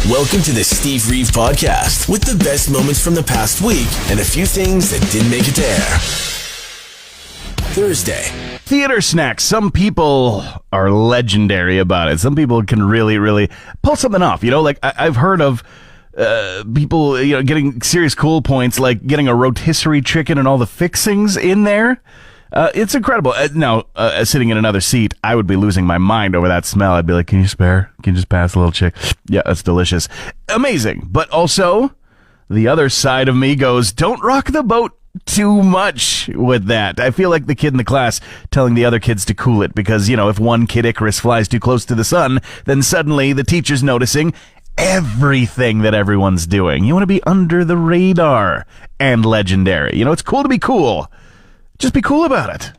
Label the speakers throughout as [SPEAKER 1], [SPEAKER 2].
[SPEAKER 1] Welcome to the Steve Reeve Podcast with the best moments from the past week and a few things that didn't make it to air. Thursday.
[SPEAKER 2] Theater snacks. Some people are legendary about it. Some people can really pull something off. You know, like I've heard of people, getting serious cool points, like getting a rotisserie chicken and all the fixings in there. It's incredible. Now, sitting in another seat, I would be losing my mind over that smell. I'd be like, can you spare? Can you just pass a little chick? Yeah, that's delicious. Amazing. But also, the other side of me goes, don't rock the boat too much with that. I feel like the kid in the class telling the other kids to cool it because, if one kid Icarus flies too close to the sun, then suddenly the teacher's noticing everything that everyone's doing. You want to be under the radar and legendary. It's cool to be cool. Just be cool about it.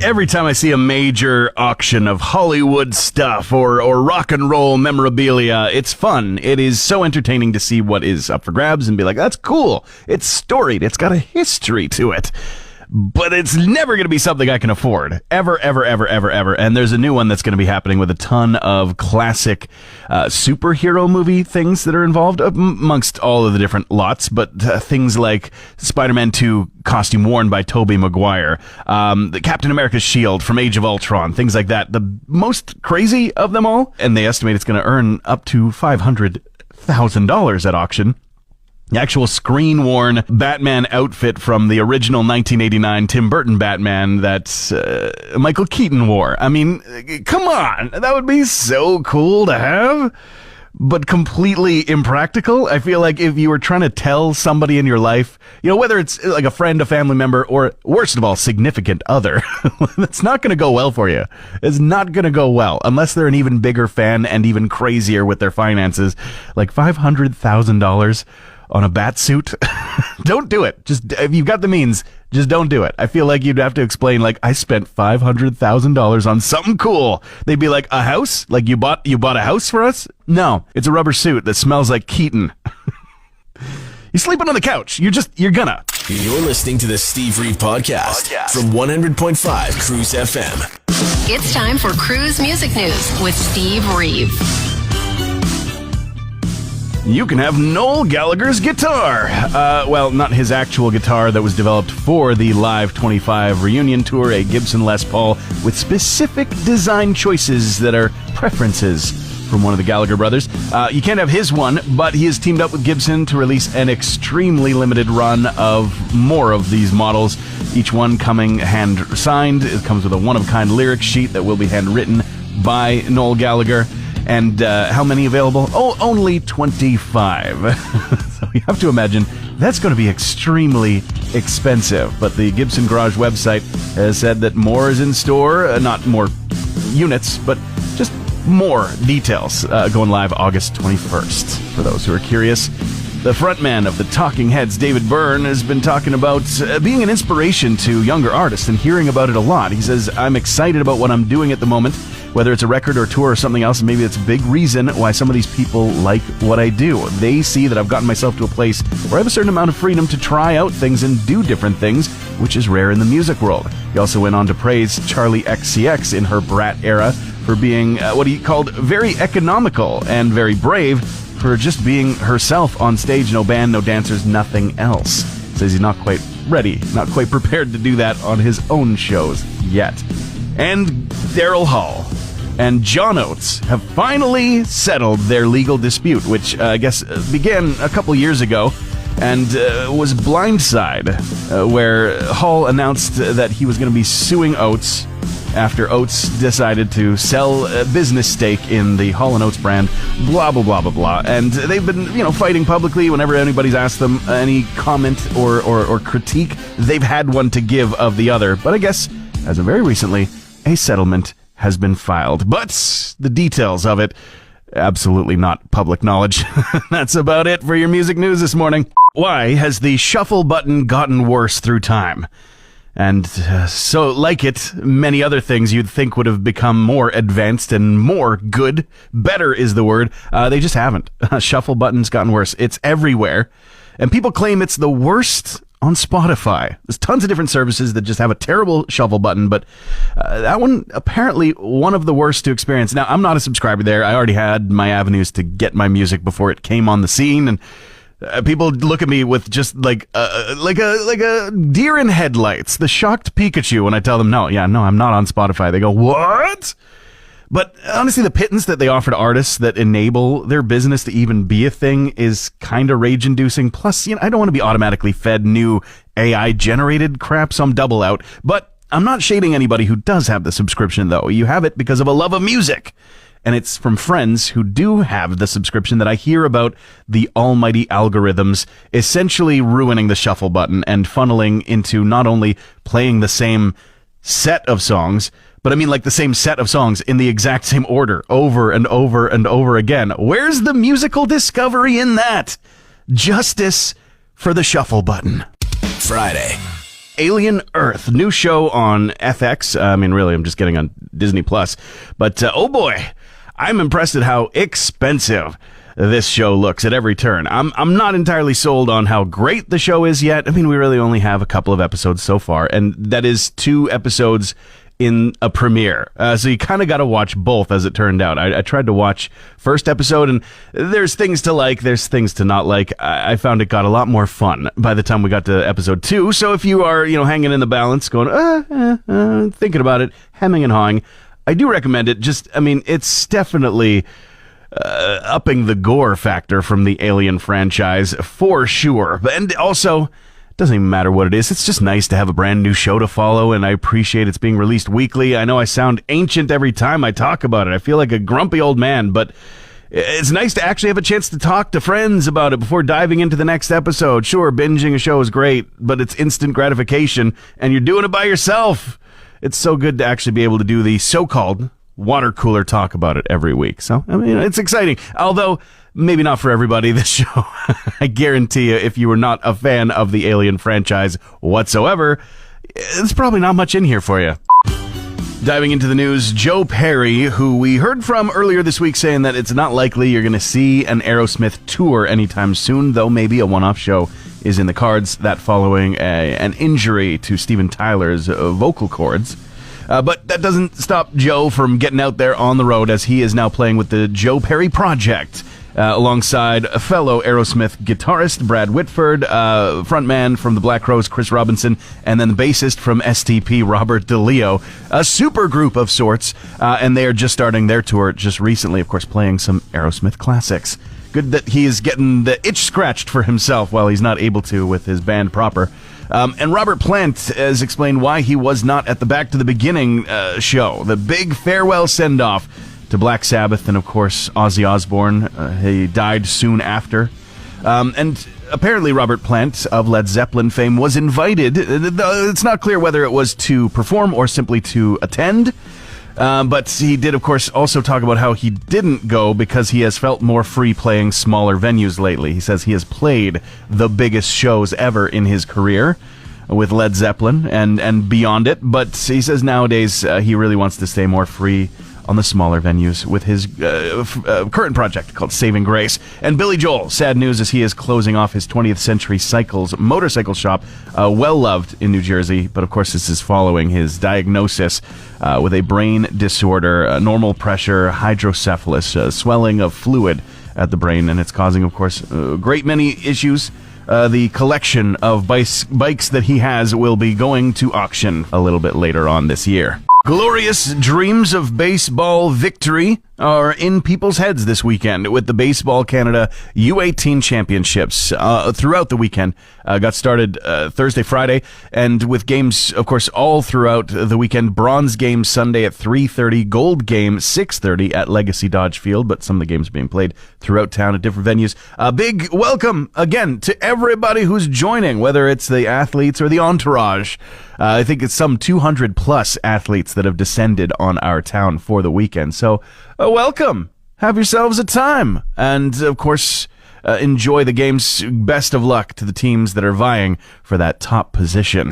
[SPEAKER 2] Every time I see a major auction of Hollywood stuff or rock and roll memorabilia, it's fun. It is so entertaining to see what is up for grabs and be like, that's cool. It's storied. It's got a history to it. But it's never going to be something I can afford. Ever. And there's a new one that's going to be happening with a ton of classic superhero movie things that are involved amongst all of the different lots. But things like Spider-Man 2 costume worn by Tobey Maguire, the Captain America's shield from Age of Ultron, things like that. The most crazy of them all. And they estimate it's going to earn up to $500,000 at auction. The actual screen-worn Batman outfit from the original 1989 Tim Burton Batman that Michael Keaton wore. I mean, come on. That would be so cool to have, but completely impractical. I feel like if you were trying to tell somebody in your life, whether it's like a friend, a family member, or worst of all, significant other, that's not going to go well for you. It's not going to go well unless they're an even bigger fan and even crazier with their finances. Like $500,000 on a Batsuit. Don't do it. Just, if you've got the means, just don't do it. I feel like you'd have to explain, like, I spent $500,000 on something cool. They'd be like, a house? Like, you bought a house for us? No, it's a rubber suit that smells like Keaton. You're sleeping on the couch. You're gonna.
[SPEAKER 1] You're listening to the Steve Reeve Podcast from 100.5 Cruz FM.
[SPEAKER 3] It's time for Cruz Music News with Steve Reeve.
[SPEAKER 2] You can have Noel Gallagher's guitar. Well, not his actual guitar that was developed for the Live 25 reunion tour, a Gibson Les Paul with specific design choices that are preferences from one of the Gallagher brothers. You can't have his one, but he has teamed up with Gibson to release an extremely limited run of more of these models, each one coming hand-signed. It comes with a one-of-a-kind lyric sheet that will be handwritten by Noel Gallagher. And how many available? Oh, only 25. So you have to imagine that's going to be extremely expensive. But the Gibson Garage website has said that more is in store. Not more units, but just more details going live August 21st. For those who are curious, the frontman of the Talking Heads, David Byrne, has been talking about being an inspiration to younger artists and hearing about it a lot. He says, I'm excited about what I'm doing at the moment, whether it's a record or tour or something else, and maybe it's a big reason why some of these people like what I do. They see that I've gotten myself to a place where I have a certain amount of freedom to try out things and do different things, which is rare in the music world. He also went on to praise Charli XCX in her Brat era for being what he called very economical and very brave for just being herself on stage. No band, no dancers, nothing else. Says he's not quite ready, not quite prepared to do that on his own shows yet. And Daryl Hall and John Oates have finally settled their legal dispute, which I guess began a couple years ago and was Blindside, where Hall announced that he was going to be suing Oates after Oates decided to sell a business stake in the Hall & Oates brand, blah, blah, blah, blah, blah. And they've been, fighting publicly whenever anybody's asked them any comment or critique. They've had one to give of the other. But I guess, as of very recently, a settlement has been filed. But the details of it, absolutely not public knowledge. That's about it for your music news this morning. Why has the shuffle button gotten worse through time? And so, like it, many other things you'd think would have become more advanced and more good. Better is the word. They just haven't. Shuffle button's gotten worse. It's everywhere. And people claim it's the worst on Spotify. There's tons of different services that just have a terrible shuffle button, but that one apparently one of the worst to experience. Now, I'm not a subscriber there. I already had my avenues to get my music before it came on the scene, and people look at me with just like a deer in headlights, the shocked Pikachu when I tell them, no, I'm not on Spotify. They go, what? But honestly, the pittance that they offer to artists that enable their business to even be a thing is kind of rage-inducing. Plus, I don't want to be automatically fed new AI-generated crap, so I'm double out. But I'm not shading anybody who does have the subscription, though. You have it because of a love of music. And it's from friends who do have the subscription that I hear about the almighty algorithms essentially ruining the shuffle button and funneling into not only playing the same set of songs, but I mean like the same set of songs in the exact same order over and over and over again. Where's the musical discovery in that? Justice for the shuffle button.
[SPEAKER 1] Friday.
[SPEAKER 2] Alien Earth, new show on FX. I mean, really, I'm just getting on Disney Plus. But oh boy, I'm impressed at how expensive this show looks at every turn. I'm not entirely sold on how great the show is yet. I mean, we really only have a couple of episodes so far, and that is 2 episodes in a premiere. So you kind of got to watch both, as it turned out. I tried to watch first episode, and there's things to like, there's things to not like. I found it got a lot more fun by the time we got to episode 2. So if you are, hanging in the balance, going, thinking about it, hemming and hawing, I do recommend it. It's definitely upping the gore factor from the Alien franchise for sure. And also, it doesn't even matter what it is. It's just nice to have a brand new show to follow, and I appreciate it's being released weekly. I know I sound ancient every time I talk about it. I feel like a grumpy old man, but it's nice to actually have a chance to talk to friends about it before diving into the next episode. Sure, binging a show is great, but it's instant gratification, and you're doing it by yourself. It's so good to actually be able to do the so-called water cooler talk about it every week. So, it's exciting. Although, maybe not for everybody, this show. I guarantee you, if you were not a fan of the Alien franchise whatsoever, there's probably not much in here for you. Diving into the news, Joe Perry, who we heard from earlier this week saying that it's not likely you're going to see an Aerosmith tour anytime soon, though maybe a one-off show is in the cards, that following an injury to Steven Tyler's vocal cords. But that doesn't stop Joe from getting out there on the road, as he is now playing with the Joe Perry Project, alongside a fellow Aerosmith guitarist, Brad Whitford, frontman from the Black Crowes, Chris Robinson, and then the bassist from STP, Robert DeLeo, a super group of sorts, and they are just starting their tour just recently, of course, playing some Aerosmith classics. Good that he is getting the itch scratched for himself while he's not able to with his band proper. And Robert Plant has explained why he was not at the Back to the Beginning show, the big farewell send-off to Black Sabbath and, of course, Ozzy Osbourne. He died soon after. And apparently Robert Plant of Led Zeppelin fame was invited. It's not clear whether it was to perform or simply to attend. But he did, of course, also talk about how he didn't go because he has felt more free playing smaller venues lately. He says he has played the biggest shows ever in his career with Led Zeppelin and beyond it. But he says nowadays he really wants to stay more free on the smaller venues with his current project called Saving Grace. And Billy Joel, sad news as he is closing off his 20th Century Cycles motorcycle shop, well-loved in New Jersey. But, of course, this is following his diagnosis with a brain disorder, normal pressure, hydrocephalus, swelling of fluid at the brain. And it's causing, of course, a great many issues. The collection of bikes that he has will be going to auction a little bit later on this year. Glorious dreams of baseball victory are in people's heads this weekend with the Baseball Canada U18 Championships throughout the weekend. Got started Thursday, Friday, and with games, of course, all throughout the weekend. Bronze game Sunday at 3:30, gold game 6:30 at Legacy Dodge Field, but some of the games are being played throughout town at different venues. A big welcome, again, to everybody who's joining, whether it's the athletes or the entourage. I think it's some 200-plus athletes that have descended on our town for the weekend. So, welcome. Have yourselves a time. And, of course, enjoy the games. Best of luck to the teams that are vying for that top position.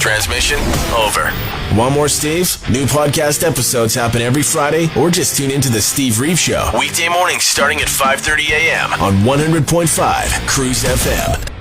[SPEAKER 1] Transmission over. Want more Steve? New podcast episodes happen every Friday, or just tune into the Steve Reeve Show. Weekday mornings starting at 5:30 a.m. on 100.5 Cruz FM.